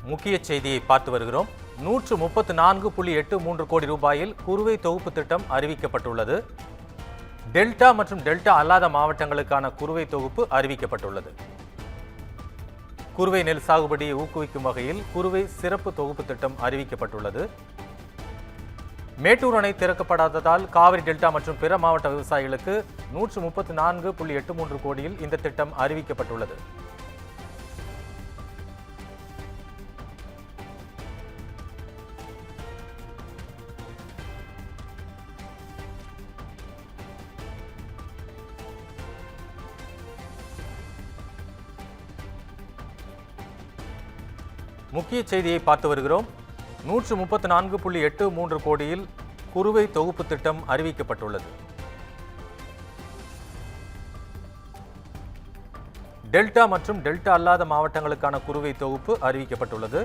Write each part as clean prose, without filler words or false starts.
முக்கிய செய்தியை பார்த்து வருகிறோம். 134.83 கோடி ரூபாயில் குறுவை தொகுப்பு திட்டம் அறிவிக்கப்பட்டுள்ளது. டெல்டா மற்றும் டெல்டா அல்லாத மாவட்டங்களுக்கான குறுவை தொகுப்பு அறிவிக்கப்பட்டுள்ளது. குறுவை நெல் சாகுபடியை ஊக்குவிக்கும் வகையில் குறுவை சிறப்பு தொகுப்பு திட்டம் அறிவிக்கப்பட்டுள்ளது. மேட்டூர் அணை திறக்கப்படாததால் காவிரி டெல்டா மற்றும் பிற மாவட்ட விவசாயிகளுக்கு 134.83 கோடியில் இந்த திட்டம் அறிவிக்கப்பட்டுள்ளது. முக்கிய செய்தியை பார்த்து வருகிறோம். 134.83 கோடியில் குறுவை தொகுப்பு திட்டம் அறிவிக்கப்பட்டுள்ளது. டெல்டா மற்றும் டெல்டா அல்லாத மாவட்டங்களுக்கான குறுவை தொகுப்பு அறிவிக்கப்பட்டுள்ளது.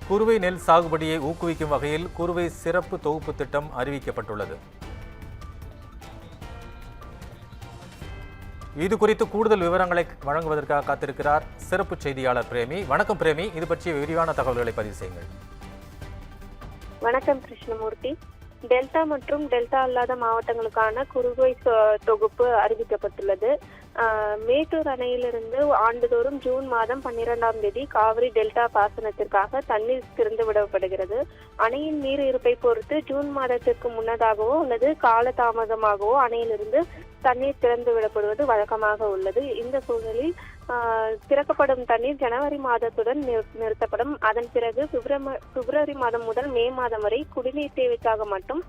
குறுவை நெல் சாகுபடியை ஊக்குவிக்கும் வகையில் குறுவை சிறப்பு தொகுப்பு திட்டம் அறிவிக்கப்பட்டுள்ளது. இது குறித்து கூடுதல் விவரங்களை வழங்குவதற்காக காத்திருக்கிறார் சிறப்பு செய்தியாளர் பிரேமி. வணக்கம் பிரேமி, இது பற்றிய விரிவான தகவல்களை பதிவு செய்யுங்கள். வணக்கம் கிருஷ்ணமூர்த்தி. டெல்டா மற்றும் டெல்டா அல்லாத மாவட்டங்களுக்கான குறுவை தொகுப்பு அறிவிக்கப்பட்டுள்ளது. மேட்டூர் அணையிலிருந்து ஆண்டுதோறும் ஜூன் மாதம் 12ஆம் தேதி காவிரி டெல்டா பாசனத்திற்காக தண்ணீர் திறந்து விடப்படுகிறது. அணையின் நீர் இருப்பை பொறுத்து ஜூன் மாதத்திற்கு முன்னதாகவோ அல்லது காலதாமதமாகவோ அணையிலிருந்து தண்ணீர் திறந்து விடப்படுவது வழக்கமாக உள்ளது. இந்த சூழலில் திறக்கப்படும் தண்ணீர் ஜனவரி மாதத்துடன் நிறுத்தப்படும். அதன் பிறகு பிப்ரவரி மாதம் முதல் மே மாதம் வரை குடிநீர் தேவைக்காக மட்டும்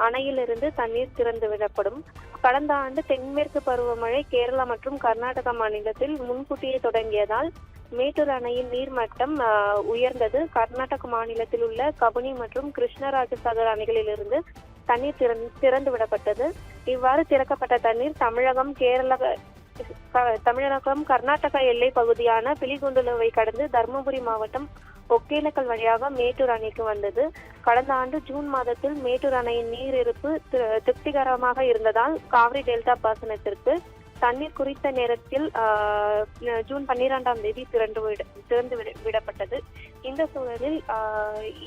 அணையிலிருந்து தண்ணீர் திறந்து விடப்படும். கடந்த ஆண்டு தென்மேற்கு பருவமழை கேரளா மற்றும் கர்நாடகா மாநிலத்தில் முன்கூட்டியே தொடங்கியதால் மேட்டூர் அணையின் நீர்மட்டம் உயர்ந்தது. கர்நாடக மாநிலத்தில் உள்ள கபினி மற்றும் கிருஷ்ணராஜசாகர் அணைகளிலிருந்து தண்ணீர் திறந்து விடப்பட்டது. இவ்வாறு திறக்கப்பட்ட தண்ணீர் தமிழகம் கர்நாடகா எல்லை பகுதியான பிலிகுண்டுலுவை கடந்து தருமபுரி மாவட்டம் ஒகேனக்கல் வழியாக மேட்டூர் அணைக்கு வந்தது. கடந்த ஆண்டு ஜூன் மாதத்தில் மேட்டூர் அணையின் நீர் இருப்பு திருப்திகரமாக இருந்ததால் காவிரி டெல்டா பாசனத்திற்கு தண்ணீர் குறித்த நேரத்தில் ஜூன் 12ஆம் தேதி திறந்து விடப்பட்டது. இந்த சூழலில்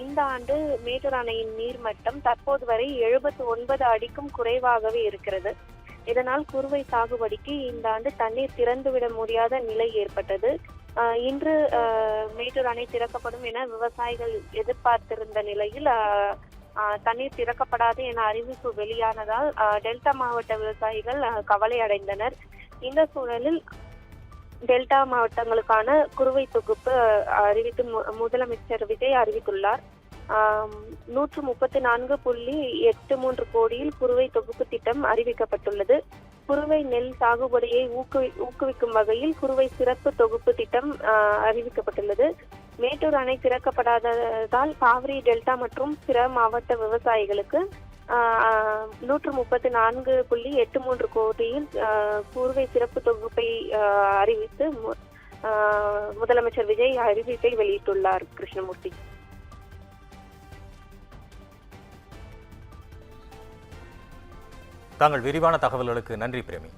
இந்த ஆண்டு மேட்டூர் அணையின் நீர்மட்டம் தற்போது வரை 79 அடிக்கும் குறைவாகவே இருக்கிறது. இதனால் குறுவை சாகுபடிக்கு இந்த ஆண்டு தண்ணீர் திறந்துவிட முடியாத நிலை ஏற்பட்டது. இன்று மேட்டூர் அணை திறக்கப்படும் என விவசாயிகள் எதிர்பார்த்திருந்த நிலையில் தண்ணீர் திறக்கப்படாது என அறிவிப்பு வெளியானதால் டெல்டா மாவட்ட விவசாயிகள் கவலை அடைந்தனர். இந்த சூழலில் டெல்டா மாவட்டங்களுக்கான குறுவை தொகுப்பு அறிவித்து முதலமைச்சர் விஜய் அறிவித்துள்ளார். 134.83 கோடியில் குறுவை தொகுப்பு திட்டம் அறிவிக்கப்பட்டுள்ளது. குறுவை நெல் சாகுபடியை ஊக்குவிக்கும் வகையில் குறுவை சிறப்பு தொகுப்பு திட்டம் அறிவிக்கப்பட்டுள்ளது. மேட்டூர் அணை திறக்கப்படாததால் காவிரி டெல்டா மற்றும் பிற மாவட்ட விவசாயிகளுக்கு 134.83 கோடியில் குறுவை சிறப்பு தொகுப்பை அறிவித்து முதலமைச்சர் விஜய் அறிவிப்பை வெளியிட்டுள்ளார். கிருஷ்ணமூர்த்தி, தாங்கள் விரிவான தகவல்களுக்கு நன்றி பிரேமி.